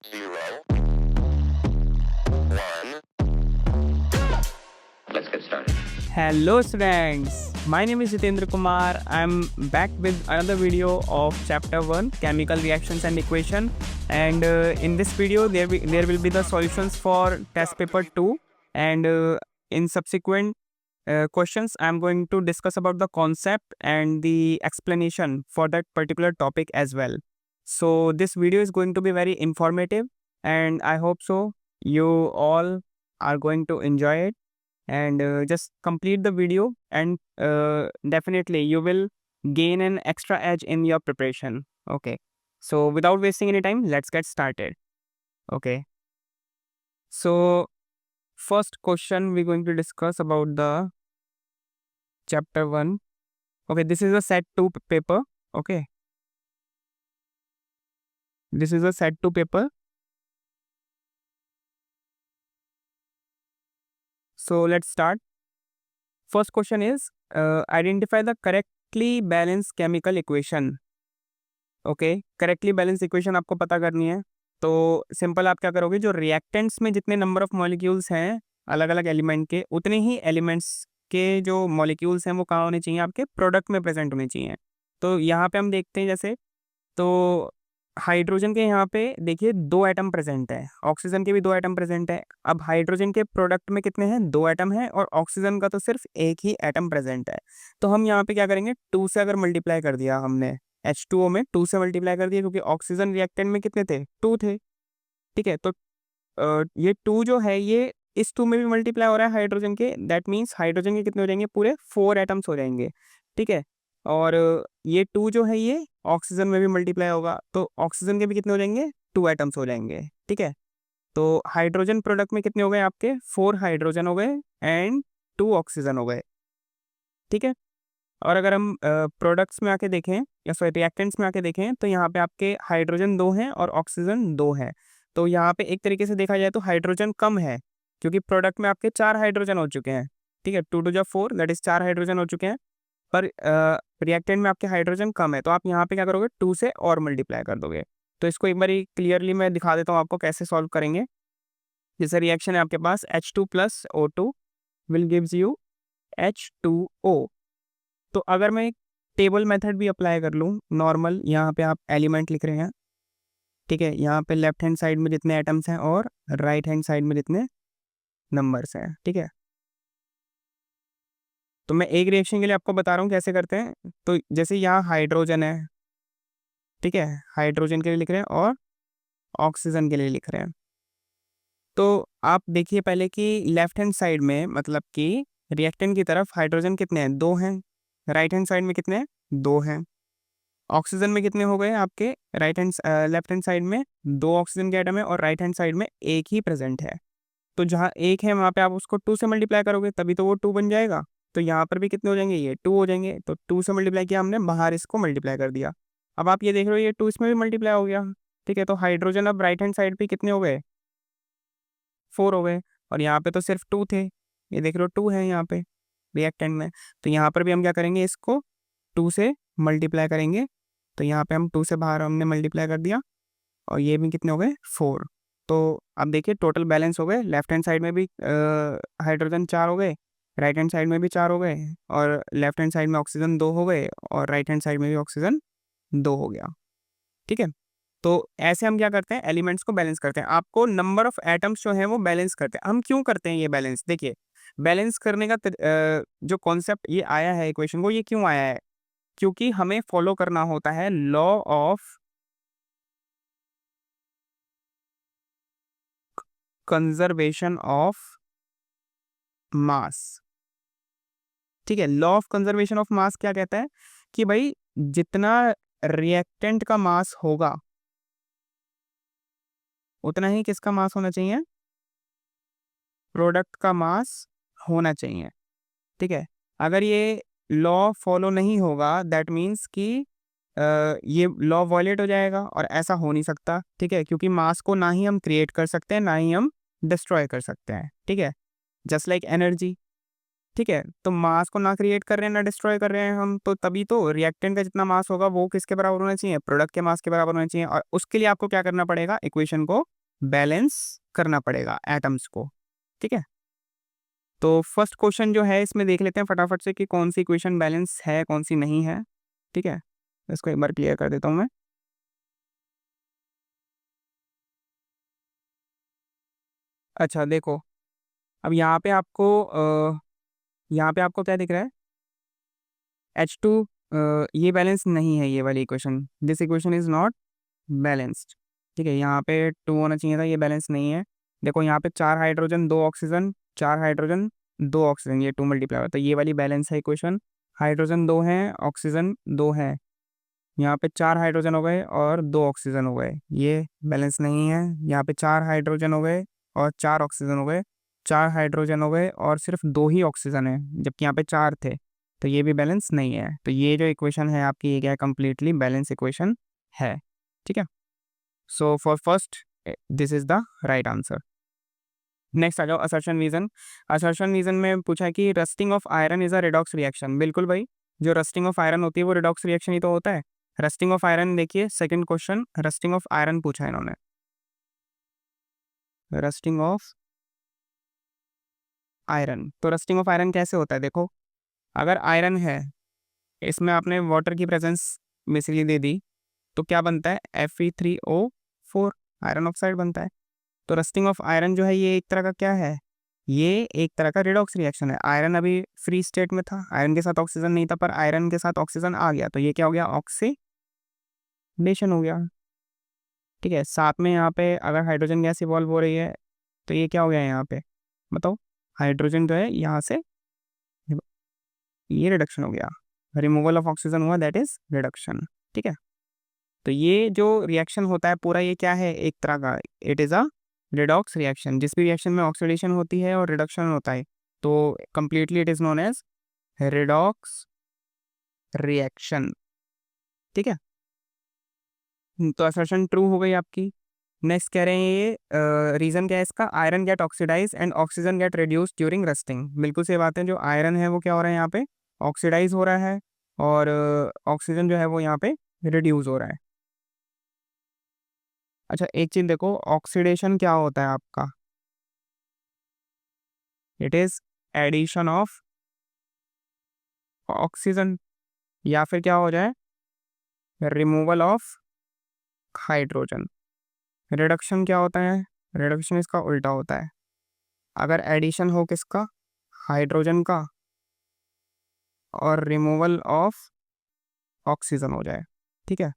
0, 1. Let's get started. Hello students, my name is Jitendra Kumar. I'm back with another video of chapter 1 chemical reactions and equation, and in this video there will be the solutions for test paper 2, and in subsequent questions I'm going to discuss about the concept and the explanation for that particular topic as well. So this video is going to be very informative, and I hope so you all are going to enjoy it, and just complete the video, and definitely you will gain an extra edge in your preparation. Okay, so without wasting any time, let's get started. Okay, so first question we're going to discuss about the chapter 1. Okay, this is a set 2 paper. Okay, this is a set 2 paper. So let's start. First question is identify the correctly balanced chemical equation. Okay, correctly balance equation आपको पता करनी है। तो simple आप क्या करोगे, जो reactants में जितने नंबर ऑफ मॉलिक्यूल्स हैं अलग अलग एलिमेंट के, उतने ही एलिमेंट्स के जो मॉलिक्यूल्स हैं वो कहाँ होने चाहिए, आपके प्रोडक्ट में प्रेजेंट होने चाहिए। तो यहाँ पे हम देखते हैं, जैसे तो हाइड्रोजन के यहाँ पे देखिए 2 एटम प्रेजेंट है, ऑक्सीजन के भी 2 एटम प्रेजेंट है। अब हाइड्रोजन के प्रोडक्ट में कितने हैं, 2 एटम है, और ऑक्सीजन का तो सिर्फ एक ही एटम प्रेजेंट है। तो हम यहाँ पे क्या करेंगे, 2 से अगर मल्टीप्लाई कर दिया हमने, H2O में 2 से मल्टीप्लाई कर दिया, क्योंकि ऑक्सीजन रिएक्टेंट में कितने थे, 2 थे। ठीक है, तो ये 2 जो है ये इस 2 में भी मल्टीप्लाई हो रहा है हाइड्रोजन के, दैट मीन्स हाइड्रोजन के कितने हो जाएंगे, पूरे 4 एटम्स हो जाएंगे। ठीक है, और ये 2 जो है ये ऑक्सीजन में भी मल्टीप्लाई होगा, तो ऑक्सीजन के भी कितने हो जाएंगे, 2 एटम्स हो जाएंगे। ठीक है, तो हाइड्रोजन प्रोडक्ट में कितने हो गए आपके, 4 हाइड्रोजन हो गए एंड 2 ऑक्सीजन हो गए। ठीक है, और अगर हम प्रोडक्ट्स में आके देखें, या सॉरी रिएक्टेंट्स में आके देखें, तो यहाँ पे आपके हाइड्रोजन 2 हैं और ऑक्सीजन 2 है। तो यहाँ पे एक तरीके से देखा जाए तो हाइड्रोजन कम है, क्योंकि प्रोडक्ट में आपके 4 हाइड्रोजन हो चुके हैं। ठीक है, 2 2 4 दैट इज 4 हाइड्रोजन हो चुके हैं, पर रिएक्टेंट में आपके हाइड्रोजन कम है। तो आप यहाँ पे क्या करोगे, 2 से और मल्टीप्लाई कर दोगे। तो इसको एक बार क्लियरली मैं दिखा देता हूँ आपको कैसे सॉल्व करेंगे। जैसे रिएक्शन है आपके पास H2 + O2 will gives you H2O। तो अगर मैं एक टेबल मेथड भी अप्लाई कर लूँ, नॉर्मल यहाँ पे आप एलिमेंट लिख रहे हैं। ठीक है, यहाँ पे लेफ्ट हैंड साइड में जितने एटम्स हैं और राइट हैंड साइड में जितने नंबर्स हैं। ठीक है, तो मैं एक रिएक्शन के लिए आपको बता रहा हूँ कैसे करते हैं। तो जैसे यहाँ हाइड्रोजन है, ठीक है, हाइड्रोजन के लिए लिख रहे हैं और ऑक्सीजन के लिए लिख रहे हैं। तो आप देखिए पहले कि लेफ्ट हैंड साइड में, मतलब कि रिएक्टेंट की तरफ हाइड्रोजन कितने हैं, 2 हैं। राइट हैंड साइड में कितने हैं, 2 हैं। ऑक्सीजन में कितने हो गए आपके, लेफ्ट हैंड साइड में 2 ऑक्सीजन के एटम है और राइट हैंड साइड में एक ही प्रेजेंट है। तो जहाँ एक है वहाँ पे आप उसको 2 से मल्टीप्लाई करोगे, तभी तो वो 2 बन जाएगा। तो यहाँ पर भी कितने हो जाएंगे, ये 2 हो जाएंगे। तो 2 से मल्टीप्लाई किया हमने, बाहर इसको मल्टीप्लाई कर दिया। अब आप ये देख रहे हो, ये 2 इसमें भी मल्टीप्लाई हो गया। ठीक है, तो हाइड्रोजन अब राइट हैंड साइड पे कितने हो गए, 4 हो गए, और यहाँ पे तो सिर्फ 2 थे। ये देख रहे हो 2 है यहाँ पे रिएक्टेंट में। तो यहाँ पर भी हम क्या करेंगे, इसको 2 से मल्टीप्लाई करेंगे। तो यहाँ पे हम 2 से बाहर हमने मल्टीप्लाई कर दिया, और ये भी कितने हो गए, 4। तो अब देखिए टोटल बैलेंस हो गए, लेफ्ट हैंड साइड में भी हाइड्रोजन 4 हो गए, राइट हैंड साइड में भी 4 हो गए, और लेफ्ट हैंड साइड में ऑक्सीजन 2 हो गए, और राइट हैंड साइड में भी ऑक्सीजन 2 हो गया। ठीक है, तो ऐसे हम क्या करते हैं, एलिमेंट्स को बैलेंस करते हैं। आपको नंबर ऑफ एटम्स जो है वो बैलेंस करते हैं। हम क्यों करते हैं ये बैलेंस, देखिए बैलेंस करने का जो कॉन्सेप्ट ये आया है इक्वेशन को, ये क्यों आया है, क्योंकि हमें फॉलो करना होता है law of conservation of mass. ठीक है, law of conservation of mass क्या कहता है कि भाई जितना रिएक्टेंट का मास होगा, उतना ही किसका मास होना चाहिए, प्रोडक्ट का मास होना चाहिए। ठीक है, अगर ये लॉ फॉलो नहीं होगा, दैट मीन्स कि ये लॉ वॉयलेट हो जाएगा, और ऐसा हो नहीं सकता। ठीक है, क्योंकि मास को ना ही हम क्रिएट कर सकते हैं, ना ही हम डिस्ट्रॉय कर सकते हैं। ठीक है, जस्ट लाइक एनर्जी। ठीक है, तो मास को ना क्रिएट कर रहे हैं ना डिस्ट्रॉय कर रहे हैं हम, तो तभी तो रिएक्टेंट का जितना मास होगा वो किसके बराबर होना चाहिए, प्रोडक्ट के मास के बराबर होना चाहिए। और उसके लिए आपको क्या करना पड़ेगा, इक्वेशन को बैलेंस करना पड़ेगा एटम्स को, ठीक है। तो फर्स्ट क्वेश्चन जो है इसमें देख लेते हैं फटाफट से कि कौन सी इक्वेशन बैलेंस है कौन सी नहीं है, ठीक है। इसको एक बार क्लियर कर देता हूँ मैं। अच्छा देखो, अब यहाँ पे आपको क्या दिख रहा है, H2, ये बैलेंस नहीं है, ये वाली equation, this equation is not balanced, ठीक है। यहाँ पे 2 होना चाहिए था, ये बैलेंस नहीं है। देखो यहाँ पे 4 हाइड्रोजन 2 ऑक्सीजन, 4 हाइड्रोजन 2 ऑक्सीजन, ये 2 मल्टीप्लाई होता है, ये वाली बैलेंस है इक्वेशन। हाइड्रोजन 2 है, ऑक्सीजन 2 है, यहाँ पे 4 हाइड्रोजन हो गए और 2 ऑक्सीजन हो गए, ये बैलेंस नहीं है। यहाँ पे 4 हाइड्रोजन हो गए और 4 ऑक्सीजन हो गए, 4 हाइड्रोजन हो गए और सिर्फ 2 ही ऑक्सीजन है, जबकि यहाँ पे 4 थे, तो ये भी बैलेंस नहीं है। तो ये जो इक्वेशन है आपकी, ये क्या है, कंप्लीटली बैलेंस इक्वेशन है, ठीक है। So for first this is the right answer. Next आ जाओ असर्शन रीजन। असर्शन रीजन में पूछा है कि rusting of iron is a redox reaction. बिल्कुल भाई, जो रस्टिंग ऑफ आयरन होती है वो रिडॉक्स रिएक्शन ही तो होता है। रस्टिंग ऑफ आयरन देखिए, second question rusting of iron पूछा है इन्होंने। रस्टिंग ऑफ आयरन, तो रस्टिंग ऑफ आयरन कैसे होता है, देखो अगर आयरन है, इसमें आपने वाटर की प्रेजेंस बेसिकली दे दी, तो क्या बनता है, Fe3O4, आयरन ऑक्साइड बनता है। तो रस्टिंग ऑफ आयरन जो है ये एक तरह का क्या है, ये एक तरह का रिडॉक्स रिएक्शन है। आयरन अभी फ्री स्टेट में था, आयरन के साथ ऑक्सीजन नहीं था, पर आयरन के साथ ऑक्सीजन आ गया, तो ये क्या हो गया, ऑक्सीडेशन हो गया, ठीक है। साथ में यहाँ पे अगर हाइड्रोजन गैस इवॉल्व हो रही है, तो ये क्या हो गया यहाँ पे, बताओ, हाइड्रोजन जो है यहाँ से, ये रिडक्शन हो गया, रिमूवल ऑफ ऑक्सीजन हुआ, दैट इज रिडक्शन, ठीक है। तो ये जो रिएक्शन होता है पूरा, ये क्या है, एक तरह का, it is a redox reaction. जिस भी रिएक्शन में ऑक्सीडेशन होती है और रिडक्शन होता है, तो completely it is known as redox reaction, ठीक है। तो असर्शन ट्रू हो गई आपकी। नेक्स्ट कह रहे हैं ये रीजन क्या है इसका, iron get oxidise and oxygen get reduce during rusting. बिल्कुल सही बात है, जो आयरन है वो क्या हो रहा है यहाँ पे, ऑक्सीडाइज हो रहा है, और ऑक्सीजन जो है वो यहाँ पे रिड्यूस हो रहा है। अच्छा एक चीज देखो, ऑक्सीडेशन क्या होता है आपका, it is addition of oxygen, या फिर क्या हो जाए, रिमूवल ऑफ हाइड्रोजन। रिडक्शन क्या होता है, रिडक्शन इसका उल्टा होता है, अगर एडिशन हो किसका, हाइड्रोजन का, और रिमूवल ऑफ ऑक्सीजन हो जाए, ठीक है।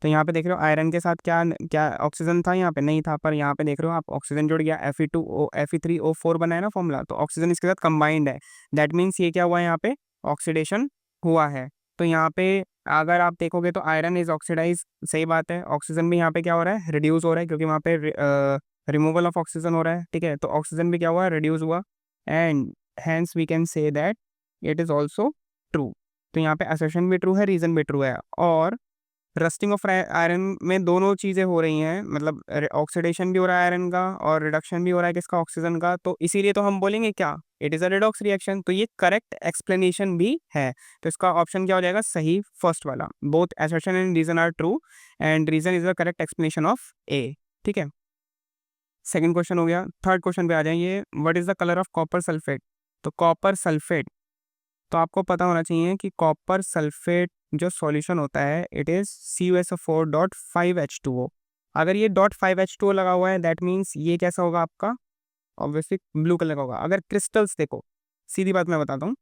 तो यहाँ पे देख रहे हो आयरन के साथ क्या क्या ऑक्सीजन था, यहाँ पे नहीं था, पर यहाँ पे देख रहे हो आप ऑक्सीजन जुड़ गया, Fe3O4 बना है ना फॉर्मूला, तो ऑक्सीजन इसके साथ कंबाइंड है, दैट मीन्स ये क्या हुआ है, यहाँ पे ऑक्सीडेशन हुआ है। तो यहाँ पे अगर आप देखोगे तो आयरन इज ऑक्सीडाइज, सही बात है, ऑक्सीजन भी यहाँ पे क्या हो रहा है, रिड्यूस हो रहा है, क्योंकि वहाँ पे रिमूवल ऑफ ऑक्सीजन हो रहा है, ठीक है। तो ऑक्सीजन भी क्या हुआ, रिड्यूस हुआ, and hence we can say that it is also true. तो यहाँ पे असर्शन भी ट्रू है, रीजन भी ट्रू है। और रस्टिंग ऑफ आयरन में दोनों चीज़ें हो रही हैं, मतलब ऑक्सीडेशन भी हो रहा है आयरन का और रिडक्शन भी हो रहा है किसका, ऑक्सीजन का, तो इसीलिए तो हम बोलेंगे क्या, it is a redox reaction. तो ये करेक्ट एक्सप्लेनेशन भी है, तो इसका ऑप्शन क्या हो जाएगा, सही, फर्स्ट वाला, both assertion and reason are true and reason is the correct explanation of A, ठीक है। सेकंड क्वेश्चन हो गया। थर्ड क्वेश्चन पे आ जाएंगे, what is the colour of copper sulphate. तो कॉपर सल्फेट, तो आपको पता होना चाहिए कि कॉपर सल्फेट जो सॉल्यूशन होता है, इट इज CuSO4.5H2O। अगर ये .5H2O लगा हुआ है, दैट मीन्स ये कैसा होगा आपका, ऑब्वियसली ब्लू कलर का होगा। अगर क्रिस्टल्स देखो, सीधी बात मैं बताता हूँ,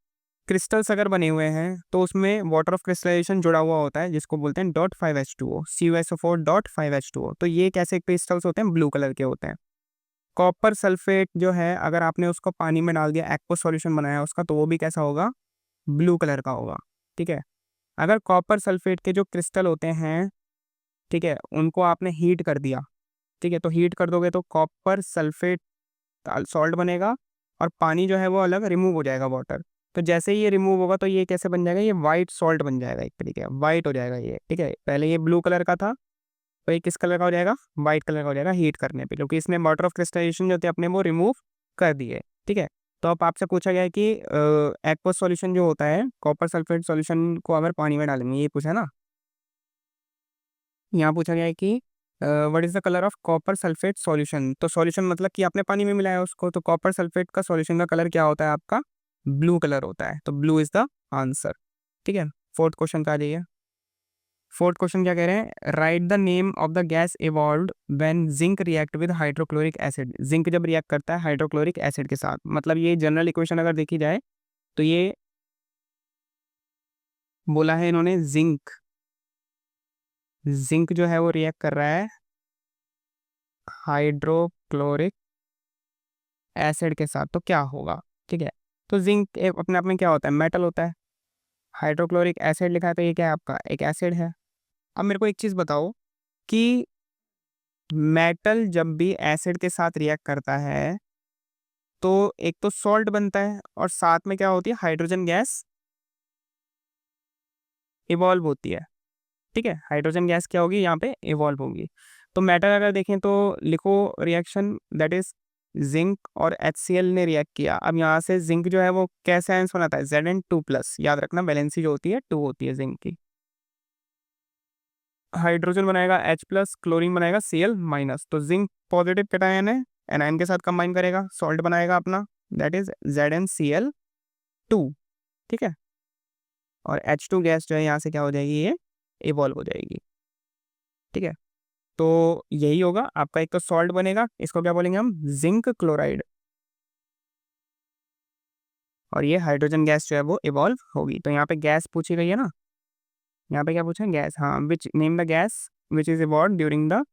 क्रिस्टल्स अगर बने हुए हैं तो उसमें वाटर ऑफ क्रिस्टलाइजेशन जुड़ा हुआ होता है, जिसको बोलते हैं .5H2O, CuSO4.5H2O। तो ये कैसे क्रिस्टल्स होते हैं, ब्लू कलर के होते हैं। कॉपर सल्फेट जो है, अगर आपने उसको पानी में डाल दिया, एक्वस सॉल्यूशन बनाया उसका, तो वो भी कैसा होगा, ब्लू कलर का होगा, ठीक है। अगर कॉपर सल्फेट के जो क्रिस्टल होते हैं, ठीक है, उनको आपने हीट कर दिया, ठीक है, तो हीट कर दोगे तो कॉपर सल्फेट सॉल्ट बनेगा, और पानी जो है वो अलग रिमूव हो जाएगा, वाटर। तो जैसे ही ये रिमूव होगा तो ये कैसे बन जाएगा, ये वाइट सॉल्ट बन जाएगा, एक तरीके वाइट हो जाएगा ये, ठीक है। पहले ये ब्लू कलर का था, तो ये किस कलर का हो जाएगा, वाइट कलर का हो जाएगा हीट करने पे, क्योंकि इसने वाटर ऑफ क्रिस्टलाइजेशन जो थे अपने वो रिमूव कर दिए, ठीक है। तो अब आपसे पूछा गया है कि एक्वस सॉल्यूशन जो होता है, कॉपर सल्फेट सॉल्यूशन को अगर पानी में डालेंगे, ये पूछा है ना, यहाँ पूछा गया है कि what is the colour of copper sulphate solution? तो सॉल्यूशन मतलब कि आपने पानी में मिलाया उसको, तो कॉपर सल्फेट का सॉल्यूशन का कलर क्या होता है आपका? ब्लू कलर होता है, तो ब्लू इज द आंसर। ठीक है, फोर्थ क्वेश्चन का आ जाइए। फोर्थ क्वेश्चन क्या कह रहे हैं? Right the name of the gas evolved when zinc react with hydrochloric acid. Zinc जब रिएक्ट करता है हाइड्रोक्लोरिक एसिड के साथ, मतलब ये जनरल इक्वेशन अगर देखी जाए तो ये बोला है इन्होंने जिंक, जिंक जो है वो रिएक्ट कर रहा है हाइड्रोक्लोरिक एसिड के साथ, तो क्या होगा? ठीक है, तो जिंक एक अपने आप में क्या होता है? मेटल होता है। हाइड्रोक्लोरिक एसिड लिखा है तो ये क्या है आपका? एक एसिड है। अब मेरे को एक चीज बताओ कि मेटल जब भी एसिड के साथ रिएक्ट करता है तो एक तो सॉल्ट बनता है और साथ में क्या होती है? हाइड्रोजन गैस इवॉल्व होती है। ठीक है, हाइड्रोजन गैस क्या होगी यहाँ पे? इवॉल्व होगी। तो मेटल अगर देखें तो लिखो रिएक्शन दैट इज जिंक और HCl ने रिएक्ट किया। अब यहाँ से जिंक जो है वो कैसे आयंस बनाता है? Zn2+। याद रखना वैलेंसी जो होती है 2 होती है जिंक की। हाइड्रोजन बनाएगा H+, क्लोरीन बनाएगा Cl-। तो जिंक पॉजिटिव कैटायन है, एनायन के साथ कंबाइन करेगा, सॉल्ट बनाएगा अपना दैट इज ZnCl2। ठीक है, और H2 गैस जो है यहाँ से क्या हो जाएगी? ये इवॉल्व हो जाएगी। ठीक है, तो यही होगा आपका। एक तो सॉल्ट बनेगा, इसको क्या बोलेंगे हम? Zinc chloride. और ये हाइड्रोजन गैस जो है वो इवॉल्व होगी। तो यहाँ पे गैस पूछी गई है ना, यहाँ पे क्या पूछा है? गैस। हाँ, which name the gas which is evolve during the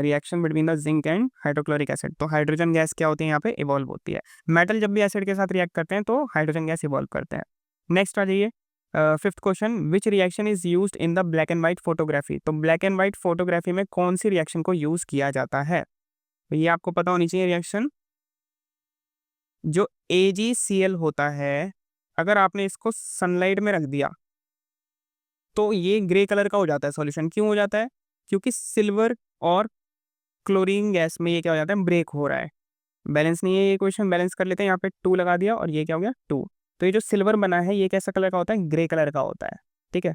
reaction between the zinc and hydrochloric acid. तो हाइड्रोजन गैस क्या होती है? यहाँ पे इवॉल्व होती है। मेटल जब भी एसिड के साथ रिएक्ट करते हैं तो हाइड्रोजन गैस इवॉल्व करते हैं। नेक्स्ट आ जाइए, fifth question, which reaction is used in the black and white photography? तो ब्लैक एंड व्हाइट फोटोग्राफी में कौन सी रिएक्शन को यूज किया जाता है? तो ये आपको पता होनी चाहिए रिएक्शन। जो AgCl होता है, अगर आपने इसको सनलाइट में रख दिया तो ये ग्रे कलर का हो जाता है सॉल्यूशन। क्यों हो जाता है? क्योंकि सिल्वर और क्लोरीन गैस में ये क्या हो जाता है? ब्रेक हो रहा है, बैलेंस नहीं है। ये क्वेश्चन बैलेंस कर लेते हैं, यहाँ पे 2 लगा दिया और ये क्या हो गया? 2। तो ये जो सिल्वर बना है ये कैसा कलर का होता है? ग्रे कलर का होता है। ठीक है,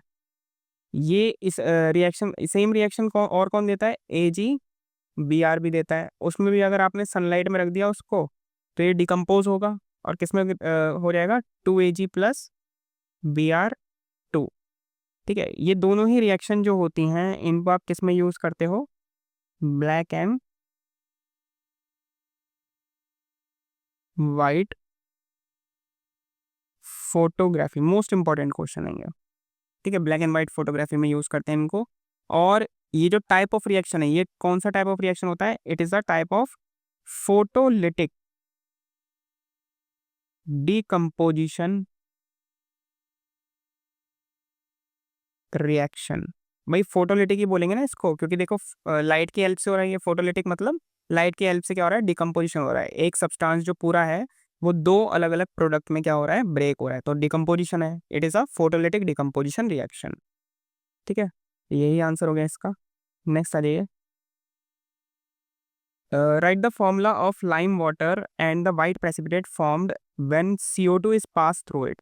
ये इस रिएक्शन, सेम रिएक्शन को और कौन देता है? AgBr भी देता है। उसमें भी अगर आपने सनलाइट में रख दिया उसको तो ये डिकम्पोज होगा और किसमें हो जाएगा? 2Ag+Br2। ठीक है, ये दोनों ही रिएक्शन जो होती हैं इनको आप किस में यूज करते हो? Black and white photography. Most important question है ये। ठीक है, ब्लैक एंड वाइट फोटोग्राफी में यूज करते हैं इनको। और ये जो टाइप ऑफ रिएक्शन है, ये कौन सा टाइप ऑफ रिएक्शन होता है? It is the type of photolytic decomposition reaction. भाई फोटोलिटिक ही बोलेंगे ना इसको, क्योंकि देखो लाइट की हेल्प से हो रहा है ये। फोटोलिटिक मतलब लाइट की हेल्प से क्या हो रहा है? डिकम्पोजिशन हो रहा है। एक सब्सटेंस जो पूरा है वो 2 अलग अलग प्रोडक्ट में क्या हो रहा है? ब्रेक हो रहा है, तो डिकम्पोजिशन है। It is a photolytic decomposition reaction. ठीक है, यही आंसर हो गया इसका। नेक्स्ट आ जाइए, right the formula of lime water and the white precipitate formed when CO2 is pass through it.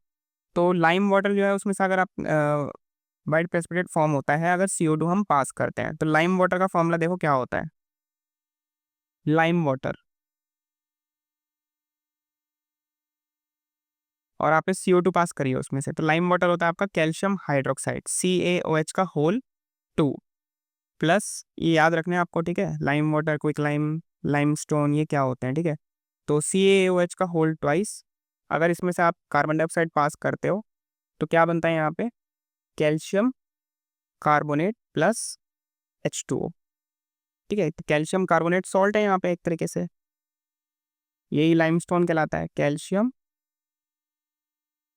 तो लाइम वाटर जो है उसमें से अगर आप वाइट प्रेसिपिटेट फॉर्म होता है अगर CO2 हम पास करते हैं। तो लाइम वाटर का फॉर्मूला देखो क्या होता है? लाइम वाटर, और आपने CO2 पास करी है उसमें से, तो लाइम वाटर होता है आपका कैल्शियम हाइड्रोक्साइड, CaOH का होल 2 प्लस, ये याद रखने हैं आपको। ठीक है, lime water, quick lime, lime stone, ये क्या होते हैं? ठीक है, तो CaOH का होल ट्वाइस। अगर इसमें से आप कार्बन डाइऑक्साइड पास करते हो तो क्या बनता है यहाँ पे? Calcium carbonate plus H2O। ठीक है, तो कैल्शियम कार्बोनेट सॉल्ट है यहाँ पे एक तरीके से, यही लाइमस्टोन कहलाता है, कैल्शियम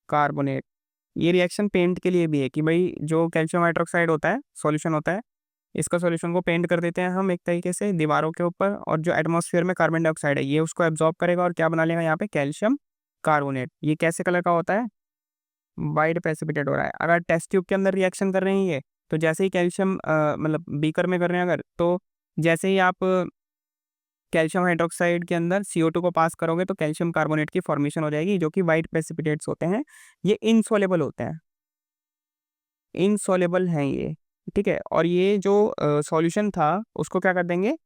कार्बोनेट। ये रिएक्शन पेंट के लिए भी है कि भाई जो कैल्शियम हाइड्रोक्साइड होता है सॉल्यूशन होता है, इसका सॉल्यूशन को पेंट कर देते हैं हम एक तरीके से दीवारों के ऊपर, और जो एटमॉस्फेयर में कार्बन डाइऑक्साइड है ये उसको एब्जॉर्ब करेगा और क्या बना लेगा यहाँ पे? Calcium carbonate. ये कैसे कलर का होता है? वाइट प्रेसिपिटेट हो रहा है। अगर टेस्ट ट्यूब के अंदर रिएक्शन कर रहे हैं ये, तो जैसे ही कैल्शियम मतलब बीकर में कर रहे हैं अगर, तो जैसे ही आप कैल्शियम हाइड्रोक्साइड के अंदर CO2 को पास करोगे तो कैल्शियम कार्बोनेट की फॉर्मेशन हो जाएगी, जो कि वाइट प्रेसिपिटेट्स होते हैं। ये इनसॉल्युबल होते हैं, इनसॉल्युबल हैं ये, ठीक है, और ये जो सॉल्यूशन था उसको क्या कर देंगे,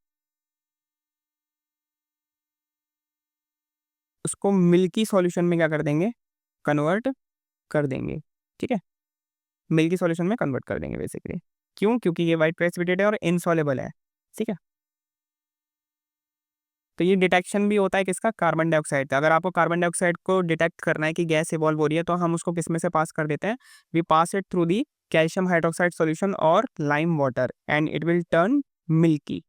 उसको मिल्की सॉल्यूशन में क्या कर देंगे, कन्वर्ट कर देंगे। ठीक है, मिल्की सॉल्यूशन में कन्वर्ट कर देंगे बेसिकली। क्यों? क्योंकि ये वाइट प्रेसिपिटेट है और इनसॉल्युबल है। ठीक है, तो ये डिटेक्शन भी होता है किसका, कार्बन डाइऑक्साइड का। अगर आपको कार्बन डाइऑक्साइड को डिटेक्ट करना है कि गैस इवॉल्व हो रही है, तो हम उसको किस में से पास कर देते हैं, we pass it through the calcium hydroxide solution or lime water and it will turn milky.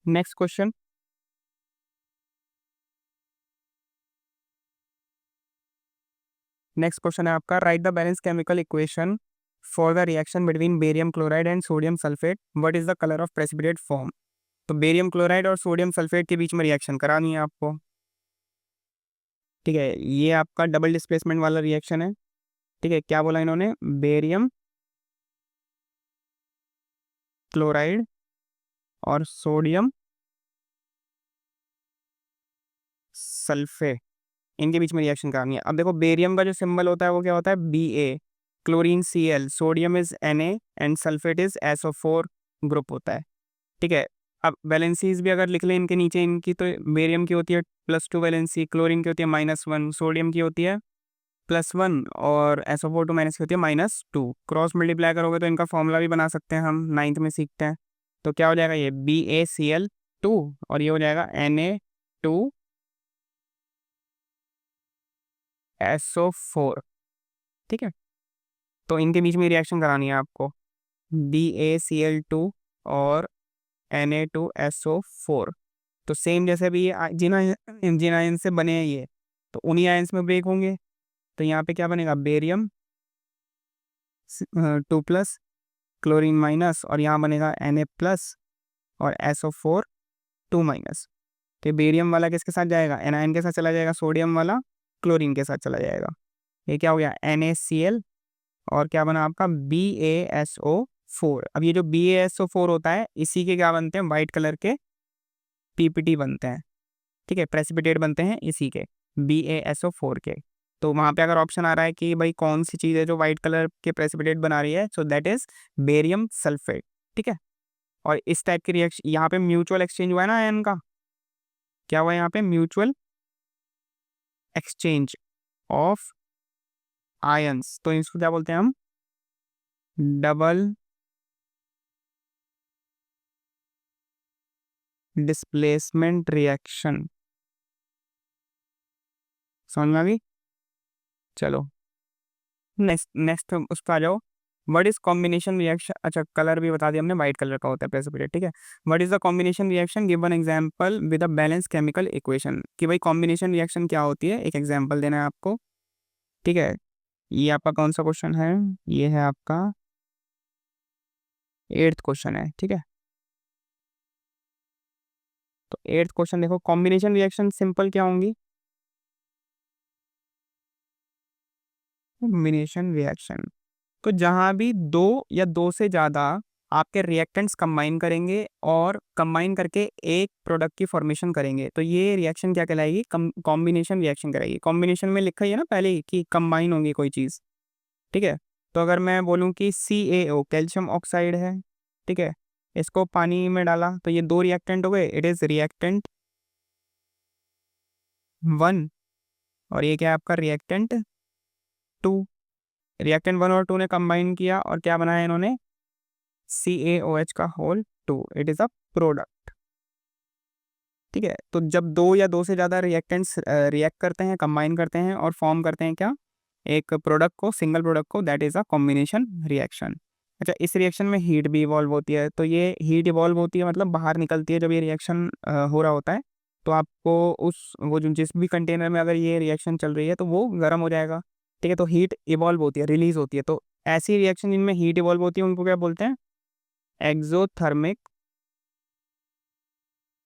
Next question, next question है आपका, write the balance chemical equation for the reaction between barium chloride and sodium sulphate, what is the colour of precipitate form. तो barium chloride और sodium sulphate के बीच में reaction करानी है आपको। ठीक है, ये आपका डबल डिस्प्लेसमेंट वाला रिएक्शन है। ठीक है, क्या बोला इन्होंने, बेरियम क्लोराइड और सोडियम सल्फेट, इनके बीच में रिएक्शन करानी है। अब देखो बेरियम का जो सिंबल होता है वो क्या होता है, Ba, chlorine Cl, sodium is Na and sulphate is SO4 group होता है। ठीक है, अब वैलेंसीज भी अगर लिख लें इनके नीचे, इनकी तो बेरियम की होती है +2 वैलेंसी, क्लोरीन की होती है -1, सोडियम की होती है +1 और SO4 माइनस की होती है -2। क्रॉस मल्टीप्लाई करोगे तो इनका फॉर्मूला भी बना सकते हैं हम, 9th में सीखते हैं। तो क्या हो जाएगा, ये BaCl2 और ये हो जाएगा Na2SO4। ठीक है, तो इनके बीच में रिएक्शन करानी है आपको, BaCl2 और Na2SO4। तो सेम जैसे भी ये जिन आयन से बने हैं ये, तो उन्हीं आयन्स में ब्रेक होंगे। तो यहाँ पे क्या बनेगा, बेरियम 2+, क्लोरीन माइनस, और यहाँ बनेगा Na+ और SO4 2-। तो बेरियम वाला किसके साथ जाएगा, एनायन के साथ चला जाएगा, सोडियम वाला क्लोरीन के साथ चला जाएगा। ये क्या हो गया, NaCl और क्या बना आपका BaSO4। अब ये जो BaSO4 होता है, इसी के क्या बनते हैं, वाइट कलर के PPT बनते हैं। ठीक है, प्रेसिपिटेट बनते हैं इसी के, BaSO4 के। तो वहाँ पे अगर ऑप्शन आ रहा है कि भाई कौन सी चीज़ है जो वाइट कलर के प्रेसिपिटेट बना रही है, so that is barium sulphate. ठीक है, और इस टाइप के रिएक्शन, यहाँ पे म्यूचुअल एक्सचेंज हुआ है ना आयन का, क्या हुआ है यहाँ पे, म्यूचुअल एक्सचेंज ऑफ आयंस, तो इसको क्या बोलते हैं हम, डबल डिस्प्लेसमेंट रिएक्शन। समझ में आ गई, चलो नेक्स्ट नेक्स्ट उस पर आ जाओ। व्हाट इज कॉम्बिनेशन रिएक्शन, अच्छा कलर भी बता दिया हमने, वाइट कलर का होता है प्रेसिपिटेट। ठीक है, what is the combination reaction, give an example with a balance chemical equation. कि भाई कॉम्बिनेशन रिएक्शन क्या होती है, एक एग्जांपल देना है आपको। ठीक है, ये आपका कौन सा क्वेश्चन है, ये है आपका 8th क्वेश्चन है। ठीक है, तो 8th क्वेश्चन देखो, कॉम्बिनेशन रिएक्शन सिंपल क्या होंगी, कॉम्बिनेशन रिएक्शन तो जहाँ भी दो या दो से ज़्यादा आपके रिएक्टेंट्स कंबाइन करेंगे और कंबाइन करके एक प्रोडक्ट की फॉर्मेशन करेंगे, तो ये रिएक्शन क्या कहलाएगी, कॉम्बिनेशन रिएक्शन कराएगी। कॉम्बिनेशन में लिखा ही है ना पहले ही कि कंबाइन होंगी कोई चीज़। ठीक है, तो अगर मैं बोलूँ कि CaO कैल्शियम ऑक्साइड है, ठीक है, इसको पानी में डाला तो ये दो रिएक्टेंट हो गए, इट इज़ रिएक्टेंट 1 और ये क्या है आपका रिएक्टेंट 2। रिएक्टेंट 1 और 2 ने कंबाइन किया और क्या बनाया इन्होंने, CaOH का whole 2, it is a product. ठीक है, तो जब दो या दो से ज़्यादा रिएक्टेंट्स रिएक्ट करते हैं, कंबाइन करते हैं और फॉर्म करते हैं क्या, एक प्रोडक्ट को, सिंगल प्रोडक्ट को, that is a combination reaction. अच्छा, इस रिएक्शन में हीट भी इवॉल्व होती है, तो ये हीट इवॉल्व होती है मतलब बाहर निकलती है जब ये रिएक्शन हो रहा होता है। तो आपको उस वो जो जिस भी कंटेनर में अगर ये रिएक्शन चल रही है तो वो गर्म हो जाएगा। ठीक है, तो हीट इवॉल्व होती है, रिलीज होती है। तो ऐसी रिएक्शन जिनमें हीट इवॉल्व होती है उनको क्या बोलते हैं, एक्सोथर्मिक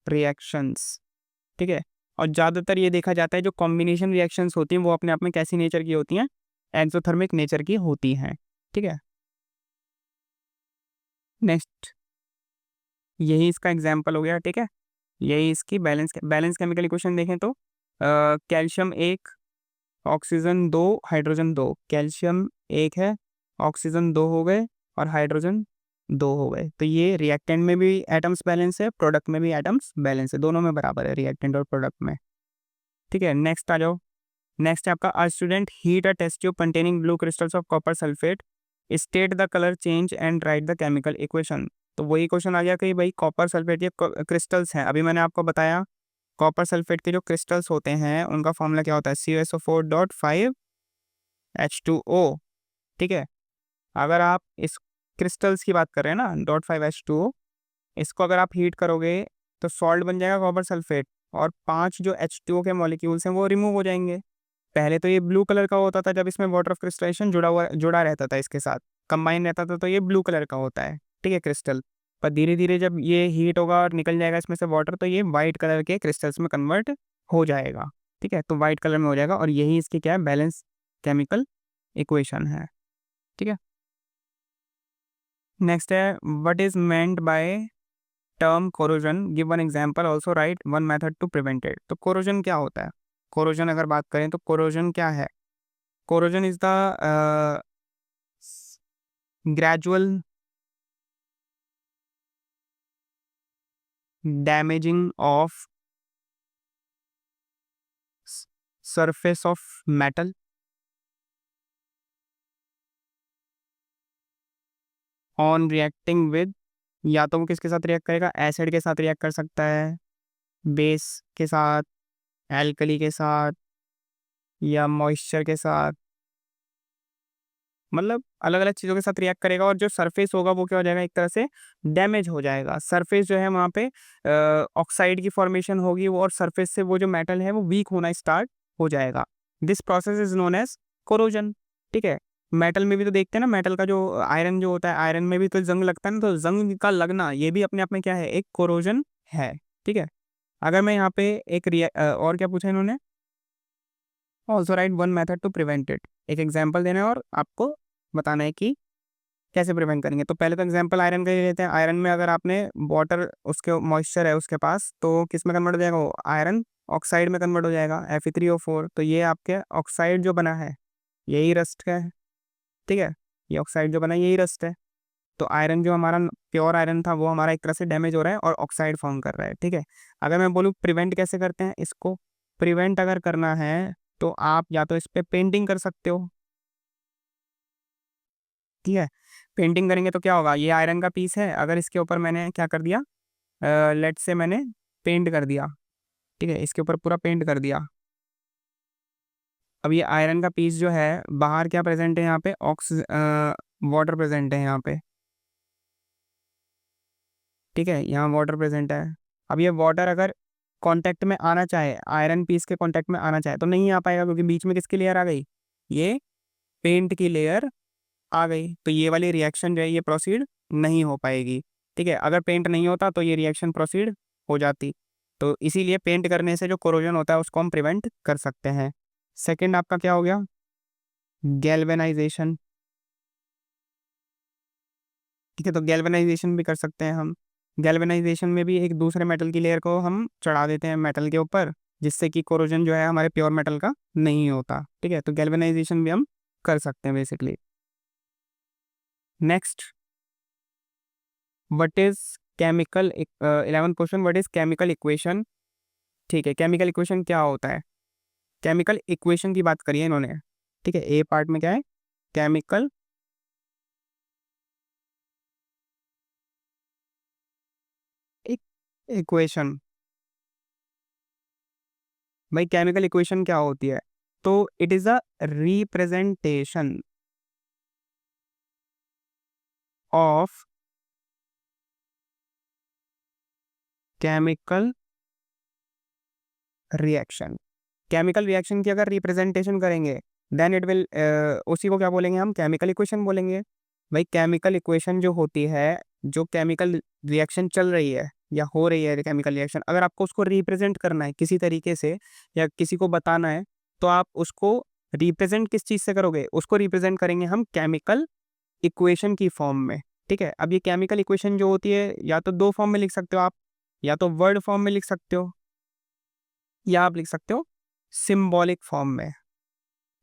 रिएक्शंस। ठीक है, और ज़्यादातर ये देखा जाता है जो कॉम्बिनेशन रिएक्शंस होती हैं वो अपने आप में कैसी नेचर की होती हैं, एक्सोथर्मिक नेचर की होती हैं। ठीक है, नेक्स्ट, यही इसका एग्जाम्पल हो गया। ठीक है, यही इसकी बैलेंस केमिकल इक्वेशन देखें तो कैल्शियम 1, ऑक्सीजन 2, हाइड्रोजन 2, कैल्शियम 1 है, ऑक्सीजन 2 हो गए और हाइड्रोजन 2 हो गए। तो ये रिएक्टेंट में भी एटम्स बैलेंस है, प्रोडक्ट में भी एटम्स बैलेंस है, दोनों में बराबर है रिएक्टेंट और प्रोडक्ट में। ठीक है, नेक्स्ट आ जाओ। नेक्स्ट है आपका a student heat a test tube containing blue crystals of copper sulphate, state the colour change and write the chemical equation. तो वही क्वेश्चन आ गया कि भाई कॉपर सल्फेट ये क्रिस्टल्स हैं। अभी मैंने आपको बताया कॉपर सल्फेट के जो क्रिस्टल्स होते हैं उनका फॉर्मूला क्या होता है, CuSO4.5H2O। ठीक है, अगर आप इस क्रिस्टल्स की बात कर रहे हैं ना, .5H2O, इसको अगर आप हीट करोगे तो सॉल्ट बन जाएगा कॉपर सल्फेट, और 5 जो H2O के मॉलिक्यूल्स हैं वो रिमूव हो जाएंगे। पहले तो ये ब्लू कलर का होता था जब इसमें वाटर ऑफ क्रिस्टलाइजेशन जुड़ा रहता था, इसके साथ कंबाइन रहता था, तो ये ब्लू कलर का होता है। ठीक है, क्रिस्टल। पर धीरे धीरे जब ये हीट होगा और निकल जाएगा इसमें से वाटर, तो ये वाइट कलर के क्रिस्टल्स में कन्वर्ट हो जाएगा। ठीक है, तो वाइट कलर में हो जाएगा, और यही इसकी क्या है, बैलेंस केमिकल इक्वेशन है। ठीक है, नेक्स्ट है what is meant by term corrosion, give one example, also write one method to prevent it. तो कोरोजन क्या होता है? कोरोजन अगर बात करें तो कोरोजन क्या है? Corrosion is the gradual damaging of surface of metal on reacting with, या तो वो किसके साथ रिएक्ट करेगा, एसिड के साथ रिएक्ट कर सकता है, बेस के साथ, एल्कली के साथ, या मॉइस्चर के साथ, मतलब अलग अलग चीज़ों के साथ रिएक्ट करेगा, और जो सरफेस होगा वो क्या हो जाएगा, एक तरह से डैमेज हो जाएगा। सरफेस जो है वहाँ पे ऑक्साइड की फॉर्मेशन होगी, और सरफेस से वो जो मेटल है वो वीक होना स्टार्ट हो जाएगा। This process is known as corrosion. ठीक है, मेटल में भी तो देखते हैं ना, मेटल का जो आयरन जो होता है, आयरन में भी तो जंग लगता है ना, तो जंग का लगना ये भी अपने आप में क्या है, एक कोरोजन है। ठीक है, अगर मैं यहाँ पे और क्या पूछा इन्होंने, also write one method to prevent it, एक एग्जाम्पल देना है और आपको बताना है कि कैसे प्रिवेंट करेंगे। तो पहले तो एग्जांपल आयरन का ही लेते हैं। आयरन में अगर आपने वाटर, उसके मॉइस्चर है उसके पास, तो किस में कन्वर्ट हो जाएगा, वो आयरन ऑक्साइड में कन्वर्ट हो जाएगा, Fe3O4। तो ये आपके ऑक्साइड जो बना है यही रस्ट का है। ठीक है, ये ऑक्साइड जो बना है यही रस्ट है। तो आयरन जो हमारा प्योर आयरन था वो हमारा एक तरह से डैमेज हो रहा है और ऑक्साइड फॉर्म कर रहा है। ठीक है, अगर मैं बोलूँ प्रिवेंट कैसे करते हैं इसको, प्रिवेंट अगर करना है तो आप या तो इस पर पेंटिंग कर सकते हो। ठीक है, पेंटिंग करेंगे तो क्या होगा, ये आयरन का पीस है, अगर इसके ऊपर मैंने क्या कर दिया, लेट से मैंने पेंट कर दिया। ठीक है, इसके ऊपर पूरा पेंट कर दिया। अब ये आयरन का पीस जो है, बाहर क्या प्रेजेंट है यहाँ पे, वाटर प्रेजेंट है यहाँ पे। ठीक है, यहाँ वाटर प्रेजेंट है। अब ये वाटर अगर कांटेक्ट में आना चाहे, आयरन पीस के कांटेक्ट में आना चाहे, तो नहीं आ पाएगा, क्योंकि बीच में किसकी लेयर आ गई, ये पेंट की लेयर आ गई। तो ये वाली रिएक्शन जो है ये प्रोसीड नहीं हो पाएगी। ठीक है, अगर पेंट नहीं होता तो ये रिएक्शन प्रोसीड हो जाती। तो इसीलिए पेंट करने से जो कोरोजन होता है उसको हम प्रिवेंट कर सकते हैं। सेकंड आपका क्या हो गया, गैल्वेनाइजेशन। ठीक है, तो गैल्वेनाइजेशन भी कर सकते हैं हम। गैल्वेनाइजेशन में भी एक दूसरे मेटल की लेयर को हम चढ़ा देते हैं मेटल के ऊपर, जिससे कि कोरोजन जो है हमारे प्योर मेटल का नहीं होता। ठीक है, तो गैल्वेनाइजेशन भी हम कर सकते हैं basically. Next, what is chemical, 11th question, what is chemical equation. ठीक है, केमिकल इक्वेशन क्या होता है, केमिकल इक्वेशन की बात करिए इन्होंने। ठीक है, ए पार्ट में क्या है, केमिकल इक्वेशन। भाई केमिकल इक्वेशन क्या होती है, तो it is a representation of chemical reaction. Chemical reaction की अगर रिप्रेजेंटेशन करेंगे देन इट विल, उसी को क्या बोलेंगे हम, केमिकल इक्वेशन बोलेंगे। भाई केमिकल इक्वेशन जो होती है, जो केमिकल रिएक्शन चल रही है या हो रही है केमिकल रिएक्शन, अगर आपको उसको रिप्रेजेंट करना है किसी तरीके से या किसी को बताना है, तो आप उसको रिप्रेजेंट किस चीज़ से करोगे, उसको रिप्रेजेंट करेंगे हम केमिकल इक्वेशन की फॉर्म में। ठीक है, अब ये केमिकल इक्वेशन जो होती है या तो दो फॉर्म में लिख सकते हो आप, या तो वर्ड फॉर्म में लिख सकते हो, या आप लिख सकते हो सिंबॉलिक फॉर्म में।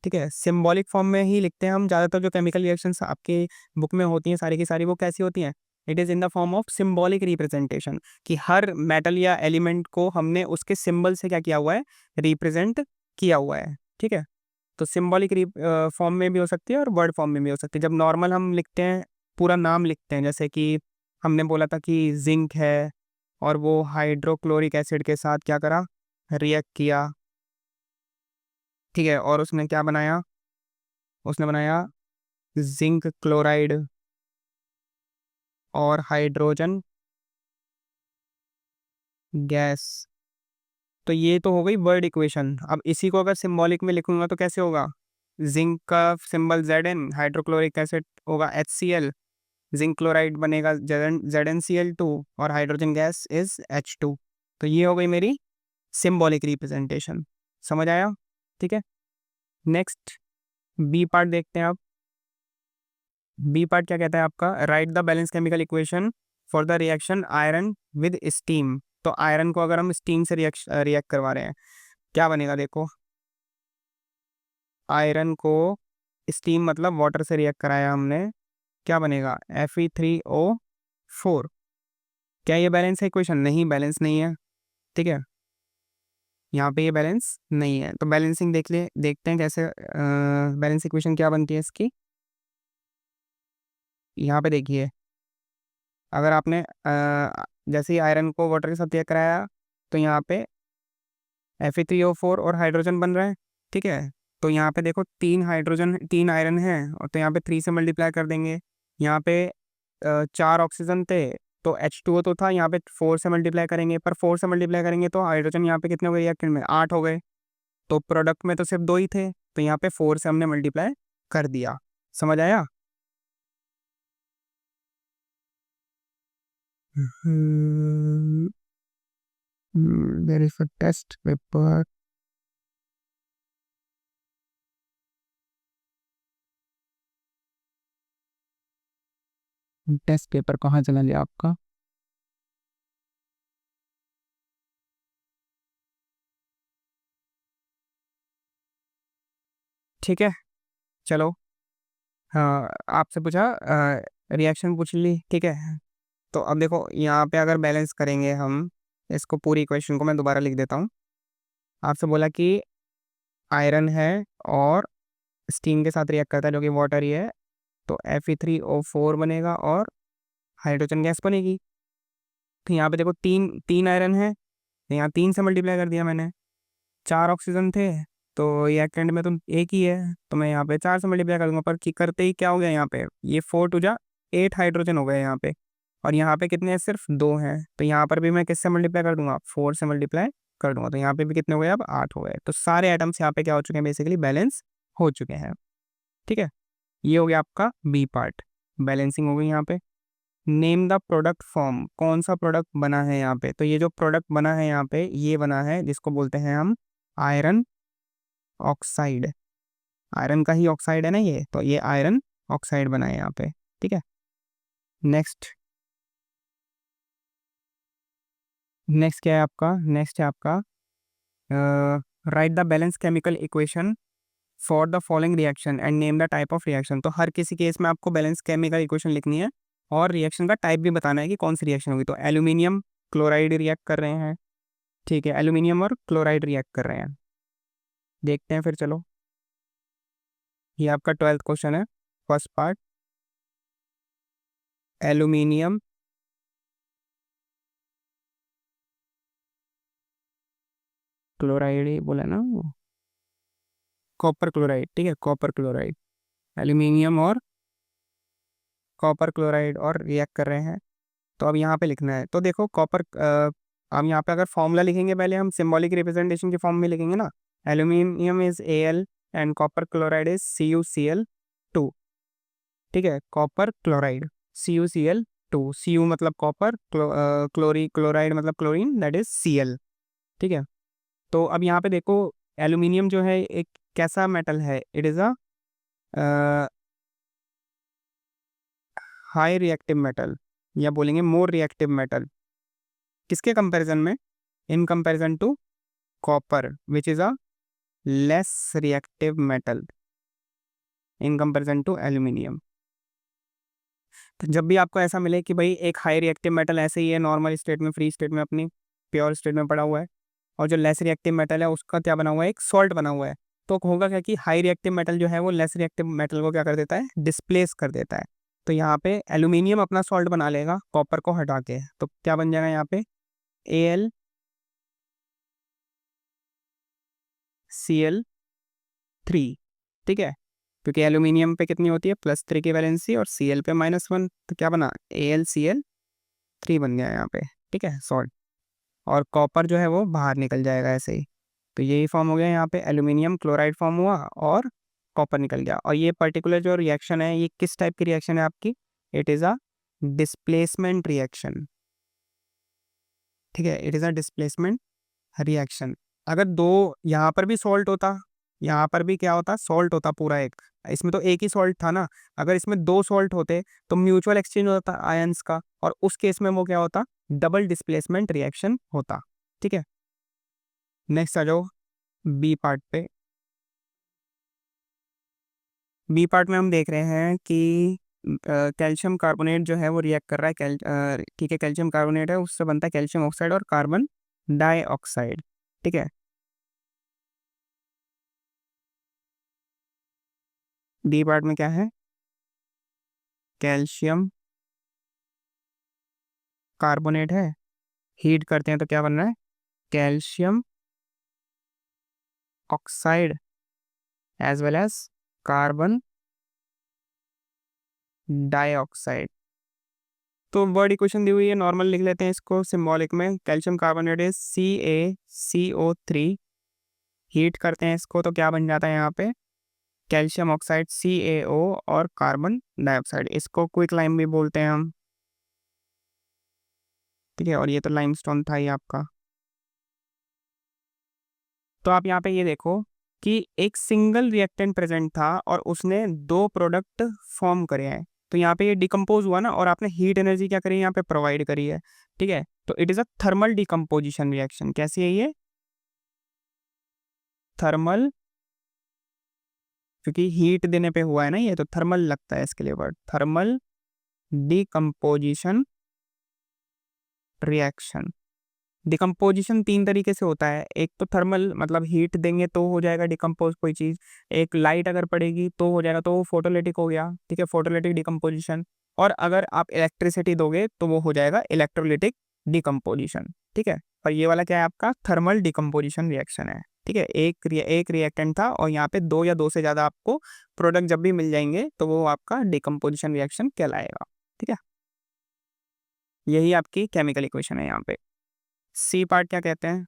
ठीक है, सिंबॉलिक फॉर्म में ही लिखते हैं हम ज़्यादातर। जो केमिकल रिएक्शंस आपके बुक में होती हैं सारी की सारी, वो कैसी होती हैं, it is in the form of symbolic representation, कि हर मेटल या एलिमेंट को हमने उसके सिंबल से क्या किया हुआ है, रिप्रेजेंट किया हुआ है। ठीक है, तो सिम्बॉलिक फॉर्म में भी हो सकती है और वर्ड फॉर्म में भी हो सकती है। जब नॉर्मल हम लिखते हैं, पूरा नाम लिखते हैं, जैसे कि हमने बोला था कि जिंक है और वो हाइड्रोक्लोरिक एसिड के साथ क्या करा, रिएक्ट किया। ठीक है, और उसने क्या बनाया, उसने बनाया जिंक क्लोराइड और हाइड्रोजन गैस। तो ये तो हो गई वर्ड इक्वेशन। अब इसी को अगर सिंबॉलिक में लिखूंगा तो कैसे होगा, जिंक का सिंबल Zn, हाइड्रोक्लोरिक एसिड होगा HCl, जिंक क्लोराइड बनेगा ZnCl2 और हाइड्रोजन गैस इज H2। तो ये हो गई मेरी सिंबॉलिक रिप्रेजेंटेशन। समझ आया? ठीक है, नेक्स्ट बी पार्ट देखते हैं आप। बी पार्ट क्या कहता है आपका, write the balance chemical equation for the reaction iron with steam. तो आयरन को अगर हम स्टीम से रिएक्ट करवा रहे हैं, क्या बनेगा, देखो आयरन को स्टीम मतलब वाटर से रिएक्ट कराया हमने, क्या बनेगा, Fe3O4। क्या ये बैलेंस है इक्वेशन? नहीं, बैलेंस नहीं है। ठीक है, यहाँ पे ये बैलेंस नहीं है। तो बैलेंसिंग देखते हैं कैसे, बैलेंस इक्वेशन क्या बनती है इसकी। यहाँ पे देखिए, अगर आपने जैसे ही आयरन को वाटर के साथ रिएक्ट कराया, तो यहाँ पे Fe3O4 और हाइड्रोजन बन रहा है। ठीक है, तो यहाँ पे देखो तीन हाइड्रोजन, तीन आयरन है, और तो यहाँ पे 3 से मल्टीप्लाई कर देंगे। यहाँ पे 4 ऑक्सीजन थे, तो H2O तो था, यहाँ पे 4 से मल्टीप्लाई करेंगे, पर 4 से मल्टीप्लाई करेंगे तो हाइड्रोजन यहाँ पे कितने हो गए रिएक्टेंट में, 8 हो गए। तो प्रोडक्ट में तो सिर्फ 2 ही थे, तो यहाँ पे 4 से हमने मल्टीप्लाई कर दिया। समझ आया? There is a test paper. Test paper कहाँ चला गया आपका? ठीक है, चलो। हाँ, आपसे पूछा, रिएक्शन पूछ ली। ठीक है, तो अब देखो यहाँ पे अगर बैलेंस करेंगे हम इसको, पूरी इक्वेशन को मैं दोबारा लिख देता हूँ। आपसे बोला कि आयरन है और स्टीम के साथ रिएक्ट करता है, जो कि वाटर ही है, तो Fe3O4 बनेगा और हाइड्रोजन गैस बनेगी। तो यहाँ पे देखो तीन तीन आयरन है, तो यहाँ 3 से मल्टीप्लाई कर दिया मैंने। 4 ऑक्सीजन थे, तो रिएक्टेंट में तो एक ही है, तो मैं यहाँ पे 4 से मल्टीप्लाई कर दूंगा। पर करते ही क्या हो गया, यहाँ पे ये 4 टू जा 8 हाइड्रोजन हो गए यहाँ पे, और यहाँ पे कितने हैं, सिर्फ 2 हैं। तो यहाँ पर भी मैं किससे मल्टीप्लाई कर दूंगा, 4 से मल्टीप्लाई कर दूंगा। तो यहाँ पे भी कितने हो गए, अब 8 हो गए। तो सारे आइटम्स यहाँ पे क्या हो चुके हैं, बेसिकली बैलेंस हो चुके हैं। ठीक है, ये हो गया आपका बी पार्ट, बैलेंसिंग हो गई। यहाँ पे नेम द प्रोडक्ट फॉर्म, कौन सा प्रोडक्ट बना है यहाँ पे। तो ये जो प्रोडक्ट बना है यहाँ पे, ये बना है जिसको बोलते हैं हम आयरन ऑक्साइड। आयरन का ही ऑक्साइड है ना ये, तो ये आयरन ऑक्साइड बना है यहाँ पे। ठीक है, नेक्स्ट नेक्स्ट क्या है आपका, नेक्स्ट है आपका write the balance chemical equation for the following reaction and name the type of reaction. तो हर किसी केस में आपको बैलेंस केमिकल इक्वेशन लिखनी है और रिएक्शन का टाइप भी बताना है कि कौन सी रिएक्शन होगी। तो एल्यूमिनियम क्लोराइड रिएक्ट कर रहे हैं। ठीक है, एल्यूमिनियम और क्लोराइड रिएक्ट कर रहे हैं। देखते हैं फिर, चलो। ये आपका 12th क्वेश्चन है, फर्स्ट पार्ट। एल्यूमिनियम क्लोराइड ही बोला ना, कॉपर क्लोराइड। ठीक है, कॉपर क्लोराइड, एल्यूमिनियम और कॉपर क्लोराइड और रिएक्ट कर रहे हैं। तो अब यहाँ पे लिखना है, तो देखो कॉपर, हम यहाँ पे अगर फॉर्मूला लिखेंगे, पहले हम सिंबॉलिक रिप्रेजेंटेशन के फॉर्म में लिखेंगे ना। Aluminium is Al and copper chloride is CuCl2। ठीक है, कॉपर क्लोराइड CuCl2, Cu मतलब कॉपर, क्लोराइड मतलब क्लोरीन, दैट इज Cl। ठीक है, तो अब यहाँ पे देखो एल्यूमिनियम जो है एक कैसा मेटल है, it is a high reactive metal, या बोलेंगे मोर रिएक्टिव मेटल। किसके कंपैरिजन में, in comparison to copper which is a less reactive metal in comparison to aluminium. तो जब भी आपको ऐसा मिले कि भाई एक हाई रिएक्टिव मेटल ऐसे ही है नॉर्मल स्टेट में, फ्री स्टेट में, अपनी प्योर स्टेट में पड़ा हुआ है, और जो लेस रिएक्टिव मेटल है उसका क्या बना हुआ है, एक सॉल्ट बना हुआ है, तो होगा क्या कि हाई रिएक्टिव मेटल जो है वो लेस रिएक्टिव मेटल को क्या कर देता है, डिस्प्लेस कर देता है। तो यहाँ पे एल्यूमिनियम अपना सॉल्ट बना लेगा कॉपर को हटा के, तो क्या बन जाएगा यहाँ पे, AlCl3। ठीक है, क्योंकि एल्यूमिनियम पे कितनी होती है, +3 की वैलेंसी, और Cl पे -1, तो क्या बना, AlCl3 बन गया यहाँ पे। ठीक है, सॉल्ट, और कॉपर जो है वो बाहर निकल जाएगा ऐसे ही। तो यही फॉर्म हो गया यहाँ पे, एल्यूमिनियम क्लोराइड फॉर्म हुआ और कॉपर निकल गया। और ये पर्टिकुलर जो रिएक्शन है ये किस टाइप की रिएक्शन है आपकी, it is a displacement reaction. ठीक है, it is a displacement reaction. अगर दो, यहाँ पर भी सॉल्ट होता, यहाँ पर भी क्या होता, सॉल्ट होता पूरा एक, इसमें तो एक ही सॉल्ट था ना, अगर इसमें दो सॉल्ट होते तो म्यूचुअल एक्सचेंज होता आयंस का, और उस केस में वो क्या होता, डबल डिस्प्लेसमेंट रिएक्शन होता। ठीक है, नेक्स्ट आ जाओ बी पार्ट पे। बी पार्ट में हम देख रहे हैं कि कैल्शियम कार्बोनेट जो है वो रिएक्ट कर रहा है, ठीक है, कैल्शियम कार्बोनेट है, उससे बनता है कैल्शियम ऑक्साइड और कार्बन डाइऑक्साइड। ठीक है, बी पार्ट में क्या है, कैल्शियम कार्बोनेट है, हीट करते हैं तो क्या बन रहा है, calcium oxide as well as carbon dioxide. तो वर्ड इक्वेशन दी हुई है, नॉर्मल लिख लेते हैं इसको सिंबॉलिक में, calcium carbonate is CaCO3, heat करते हैं इसको तो क्या बन जाता है यहाँ पे, कैल्शियम ऑक्साइड CaO और कार्बन डाइऑक्साइड, इसको क्विक लाइम भी बोलते हैं हम। ठीक है, और ये तो लाइमस्टोन था ही आपका। तो आप यहाँ पे ये देखो कि एक सिंगल रिएक्टेंट प्रेजेंट था और उसने दो प्रोडक्ट फॉर्म करे हैं, तो यहाँ पे ये डिकम्पोज हुआ ना, और आपने हीट एनर्जी क्या करी है, यहाँ पे प्रोवाइड करी है। ठीक है, तो it is a thermal decomposition reaction. कैसी है ये, थर्मल, क्योंकि हीट देने पे हुआ है ना ये, तो थर्मल लगता है इसके लिए word, thermal decomposition reaction. Decomposition तीन तरीके से होता है, एक तो थर्मल, मतलब हीट देंगे तो हो जाएगा डिकम्पोज कोई चीज़, एक लाइट अगर पड़ेगी तो हो जाएगा, तो वो फोटोलिटिक हो गया। ठीक है, फोटोलिटिक डिकम्पोजिशन, और अगर आप इलेक्ट्रिसिटी दोगे तो वो हो जाएगा इलेक्ट्रोलिटिक डिकम्पोजिशन। ठीक है, और ये वाला क्या है आपका, थर्मल डिकम्पोजिशन रिएक्शन है। ठीक है, एक रिएक्टेंट था और यहाँ पे दो या दो से ज़्यादा आपको प्रोडक्ट जब भी मिल जाएंगे तो वो आपका डिकम्पोजिशन रिएक्शन कहलाएगा। ठीक है, यही आपकी केमिकल इक्वेशन है यहाँ पे। सी पार्ट क्या कहते हैं,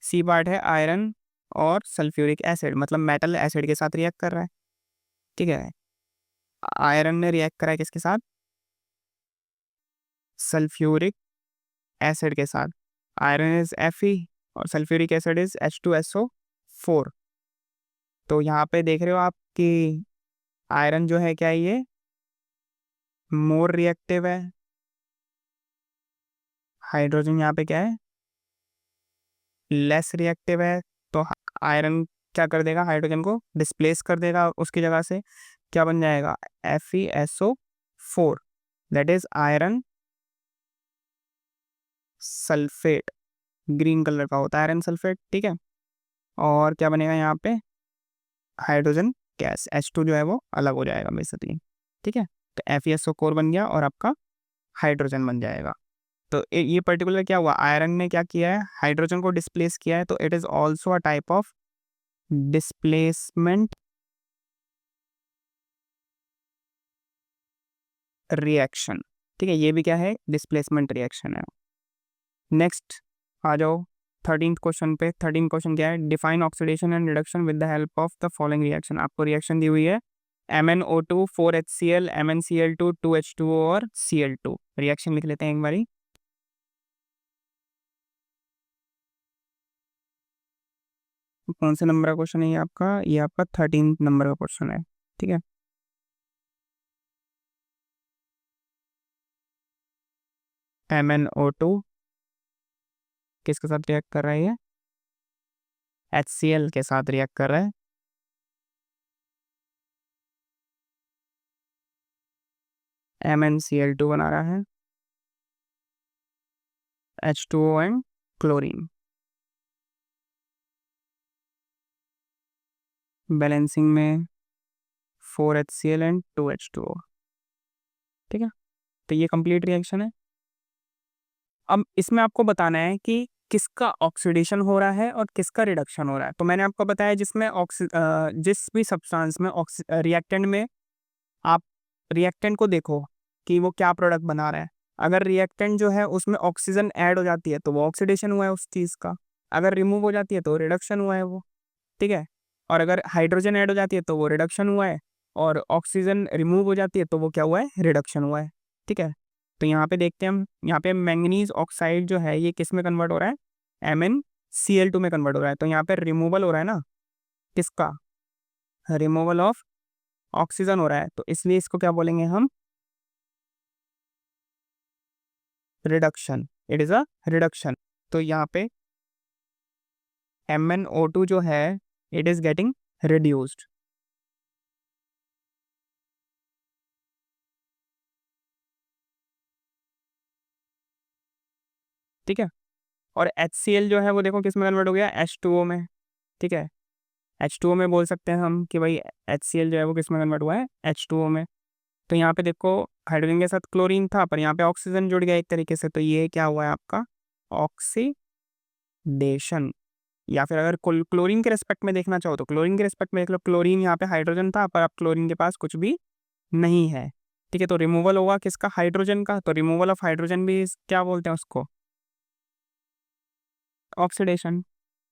सी पार्ट है आयरन और सल्फ्यूरिक एसिड, मतलब मेटल एसिड के साथ रिएक्ट कर रहा है। ठीक है, आयरन ने रिएक्ट करा है किसके साथ, सल्फ्यूरिक एसिड के साथ, आयरन इज Fe और सल्फ्यूरिक एसिड इज H2SO4। तो यहाँ पे देख रहे हो आप कि आयरन जो है क्या है, ये मोर रिएक्टिव है, हाइड्रोजन यहाँ पे क्या है, लेस रिएक्टिव है। तो आयरन क्या कर देगा, हाइड्रोजन को डिस्प्लेस कर देगा उसकी जगह से, क्या बन जाएगा, FeSO4, that is iron sulphate, green colour का होता है आयरन सल्फेट। ठीक है, और क्या बनेगा यहाँ पे, हाइड्रोजन गैस H2 जो है वो अलग हो जाएगा बेसिकली। ठीक है, तो FeSO4 बन गया और आपका हाइड्रोजन बन जाएगा। तो ये पर्टिकुलर क्या हुआ, आयरन ने क्या किया है, हाइड्रोजन को डिस्प्लेस किया है, तो it is also a type of displacement reaction. ठीक है, ये भी क्या है, डिस्प्लेसमेंट रिएक्शन है। नेक्स्ट आ जाओ 13th क्वेश्चन पे। 13th क्वेश्चन क्या है, define oxidation and reduction with the help of the following reaction. आपको रिएक्शन दी हुई है MnO2 4HCl MnCl2 2H2O और Cl2। रिएक्शन लिख लेते हैं एक बारी। कौन से नंबर का क्वेश्चन है ये आपका 13th नंबर का क्वेश्चन है। ठीक है, MnO2 किसके साथ रिएक्ट कर रहा है, ये HCl के साथ रिएक्ट कर रहा है, MnCl2 बना रहा है, H2O एंड क्लोरीन। बैलेंसिंग में 4HCl एंड 2H2O। ठीक है, तो ये कंप्लीट रिएक्शन है। अब इसमें आपको बताना है कि किसका ऑक्सीडेशन हो रहा है और किसका रिडक्शन हो रहा है। तो मैंने आपको बताया जिसमें जिस भी सब्सटेंस में रिएक्टेंट में आप रिएक्टेंट को देखो कि वो क्या प्रोडक्ट बना रहा है। अगर रिएक्टेंट जो है उसमें ऑक्सीजन ऐड हो जाती है तो वो ऑक्सीडेशन हुआ है उस चीज़ का, अगर रिमूव हो जाती है तो रिडक्शन हुआ है वो। ठीक है, और अगर हाइड्रोजन ऐड हो जाती है तो वो रिडक्शन हुआ है, और ऑक्सीजन रिमूव हो जाती है तो वो क्या हुआ है, रिडक्शन हुआ है। ठीक है, तो यहाँ पे देखते हैं हम, यहाँ पे मैंगनीज ऑक्साइड जो है ये किस में कन्वर्ट हो रहा है, MnCl2 में कन्वर्ट हो रहा है। तो यहाँ पे रिमूवल हो रहा है ना, किसका, रिमूवल ऑफ ऑक्सीजन हो रहा है, तो इसलिए इसको क्या बोलेंगे हम, reduction. It is a reduction. तो यहाँ पे MnO2 जो है इट इज गेटिंग रिड्यूस्ड। ठीक है, और HCl जो है वो देखो किस में कन्वर्ट हो गया, H2O में। ठीक है, H2O में बोल सकते हैं हम कि भाई HCl जो है वो किस में कन्वर्ट हुआ है, H2O में। तो यहाँ पे देखो हाइड्रोजन के साथ क्लोरीन था पर यहाँ पे ऑक्सीजन जुड़ गया एक तरीके से, तो ये क्या हुआ है आपका, ऑक्सीडेशन। या फिर अगर क्लोरीन के रेस्पेक्ट में देखना चाहो तो क्लोरीन के रेस्पेक्ट में देख लो, क्लोरीन यहाँ पे हाइड्रोजन था पर अब क्लोरीन के पास कुछ भी नहीं है। ठीक है, तो रिमूवल होगा किसका, हाइड्रोजन का, तो रिमूवल ऑफ हाइड्रोजन भी क्या बोलते हैं उसको, ऑक्सीडेशन।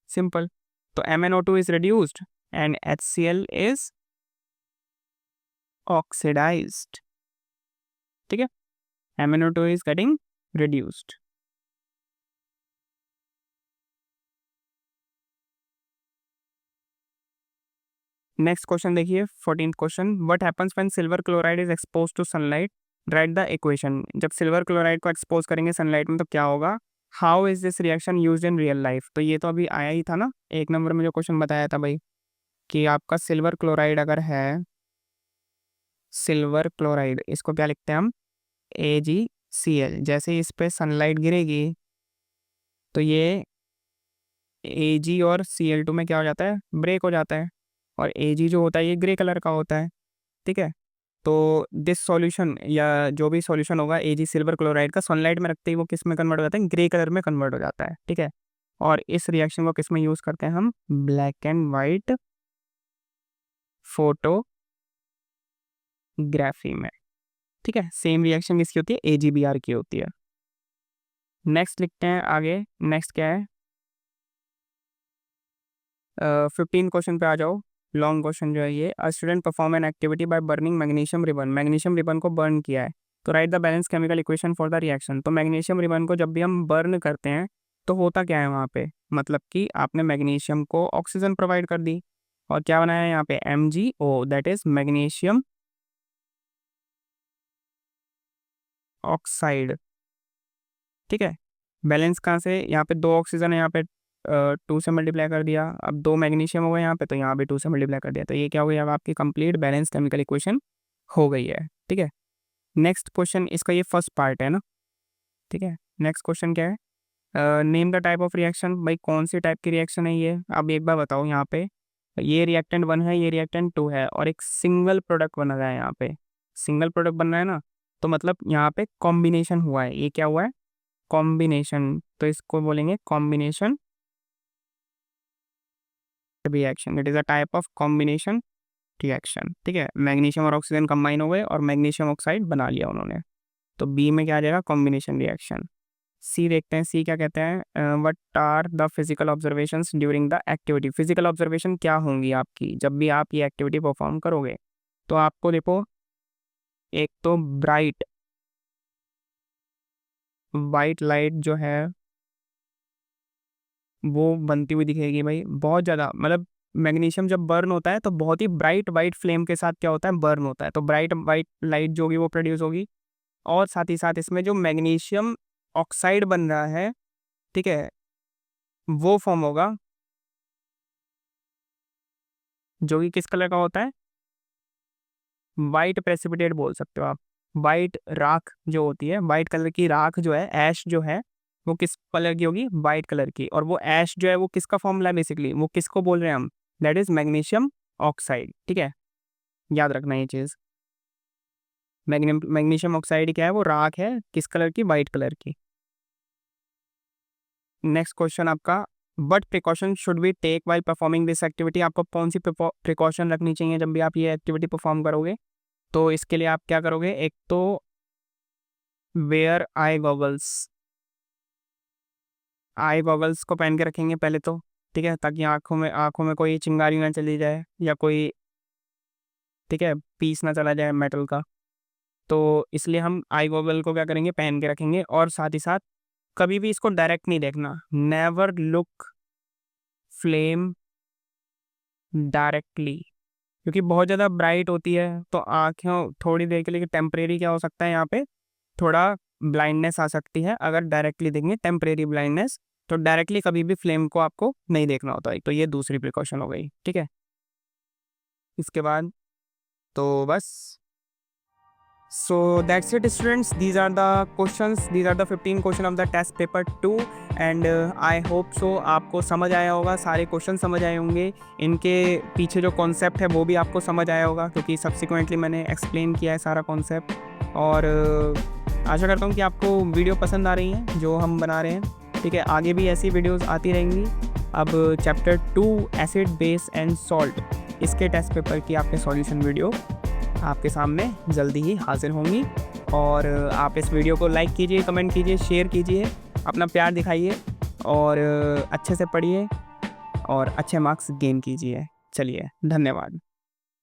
सिंपल। तो MnO2 is reduced and HCl is oxidized। ठीक है, MnO2 is getting reduced। Next question देखिए, 14th question, what happens when silver chloride is expose to sunlight, write the equation. जब सिल्वर क्लोराइड को expose करेंगे sunlight में तो क्या होगा, how is this reaction used in real life. तो ये तो अभी आया ही था ना, 1 नंबर में जो क्वेश्चन बताया था भाई, कि आपका सिल्वर क्लोराइड अगर है, सिल्वर क्लोराइड इसको क्या लिखते हैं हम, AgCl। जैसे ही इस पे सनलाइट गिरेगी तो ये Ag और Cl2 में क्या हो जाता है, ब्रेक हो जाता है, और Ag जो होता है ये ग्रे कलर का होता है। ठीक है, तो दिस सॉल्यूशन या जो भी सॉल्यूशन होगा Ag सिल्वर क्लोराइड का, सनलाइट में रखते ही वो किस में कन्वर्ट हो जाता है, ग्रे कलर में कन्वर्ट हो जाता है। ठीक है, और इस रिएक्शन को किस में यूज़ करते हैं हम, ब्लैक एंड वाइट फोटोग्राफी में। ठीक है, सेम रिएक्शन किसकी होती है, AgBr की होती है। नेक्स्ट लिखते हैं आगे, नेक्स्ट क्या है, 15 क्वेश्चन पे आ जाओ। लॉन्ग क्वेश्चन जो है ये, a student perform an activity by burning magnesium ribbon, magnesium ribbon को बर्न किया है, तो right the balance chemical equation for the reaction. तो मैग्नीशियम रिबन को जब भी हम बर्न करते हैं तो होता क्या है वहाँ पे, मतलब कि आपने मैग्नीशियम को ऑक्सीजन प्रोवाइड कर दी, और क्या बनाया है यहाँ पे, MgO, that is magnesium oxide. ठीक है, बैलेंस कहाँ से, यहाँ पे 2 ऑक्सीजन है, यहाँ पे 2 से मल्टीप्लाई कर दिया, अब 2 मैग्नीशियम हो गए यहाँ पे, तो यहाँ पे 2 से मल्टीप्लाई कर दिया, तो ये क्या हो गया, अब आपकी कंप्लीट बैलेंस केमिकल इक्वेशन हो गई है। ठीक है, नेक्स्ट क्वेश्चन, इसका ये फर्स्ट पार्ट है ना। ठीक है, नेक्स्ट क्वेश्चन क्या है, name the type of reaction. भाई कौन सी टाइप की रिएक्शन है ये, अब एक बार बताओ। यहाँ पे ये रिएक्टेंट 1 है, ये रिएक्टेंट 2 है, और एक सिंगल प्रोडक्ट बन रहा है यहाँ पे, सिंगल प्रोडक्ट बन रहा है ना, तो मतलब यहाँ पे कॉम्बिनेशन हुआ है, ये क्या हुआ है, कॉम्बिनेशन, तो इसको बोलेंगे combination reaction. It is a type of combination reaction. ठीक है, मैग्नीशियम और ऑक्सीजन कंबाइन हो गए और मैग्नीशियम ऑक्साइड बना लिया उन्होंने, तो बी में क्या आ जाएगा, कॉम्बिनेशन रिएक्शन। सी देखते हैं, सी क्या कहते हैं, what are the physical observations during the activity. Physical observation क्या होंगी आपकी जब भी आप ये एक्टिविटी परफॉर्म करोगे, तो आपको देखो, एक तो ब्राइट वाइट लाइट जो है वो बनती हुई दिखेगी भाई, बहुत ज़्यादा, मतलब मैग्नीशियम जब बर्न होता है तो बहुत ही ब्राइट वाइट फ्लेम के साथ क्या होता है, बर्न होता है, तो ब्राइट वाइट लाइट जो होगी वो प्रोड्यूस होगी। और साथ ही साथ इसमें जो मैग्नीशियम ऑक्साइड बन रहा है, ठीक है, वो फॉर्म होगा, जो कि किस कलर का होता है, वाइट प्रेसिपिटेट बोल सकते हो आप। वाइट राख जो होती है, वाइट कलर की राख जो है, ऐश जो है, वो किस कलर की होगी? वाइट कलर की। और वो ऐश जो है वो किसका फॉर्मूला है बेसिकली, वो किसको बोल रहे हैं हम? That is magnesium oxide. ठीक है, याद रखना ये चीज़। मैग्नीशियम ऑक्साइड क्या है? वो राख है, किस कलर की? वाइट कलर की। नेक्स्ट क्वेश्चन आपका, what precaution should we take while performing this activity? आपको कौन सी प्रिकॉशन रखनी चाहिए जब भी आप ये एक्टिविटी परफॉर्म करोगे? तो इसके लिए आप क्या करोगे? एक तो wear eye goggles, eye goggles को पहन के रखेंगे पहले तो, ठीक है, ताकि आंखों में कोई चिंगारी ना चली जाए या कोई, ठीक है, पीस ना चला जाए मेटल का। तो इसलिए हम आई गॉगल को क्या करेंगे? पहन के रखेंगे। और साथ ही साथ कभी भी इसको डायरेक्ट नहीं देखना, नेवर लुक फ्लेम डायरेक्टली, क्योंकि बहुत ज़्यादा ब्राइट होती है तो आँखें थोड़ी देर के लिए टेम्परेरी क्या हो सकता है, यहाँ पे थोड़ा ब्लाइंडनेस आ सकती है अगर डायरेक्टली देखेंगे, टेम्परेरी ब्लाइंडनेस। तो डायरेक्टली कभी भी फ्लेम को आपको नहीं देखना होता है। तो ये दूसरी प्रिकॉशन हो गई, ठीक है। इसके बाद तो बस, so that's it students, these are the questions, these are the 15 question of the test paper 2 and I hope so आपको समझ आया होगा, सारे क्वेश्चन समझ आए होंगे, इनके पीछे जो कॉन्सेप्ट है वो भी आपको समझ आया होगा, क्योंकि सब्सिक्वेंटली मैंने एक्सप्लेन किया है सारा कॉन्सेप्ट। और आशा करता हूँ कि आपको वीडियो पसंद आ रही हैं जो हम बना रहे हैं, ठीक है। आगे भी ऐसी वीडियोज़ आती रहेंगी। अब chapter 2 acid base and salt, इसके टेस्ट पेपर की आपके सॉल्यूशन वीडियो आपके सामने जल्दी ही हाजिर होंगी। और आप इस वीडियो को लाइक कीजिए, कमेंट कीजिए, शेयर कीजिए, अपना प्यार दिखाइए और अच्छे से पढ़िए और अच्छे मार्क्स गेन कीजिए। चलिए, धन्यवाद।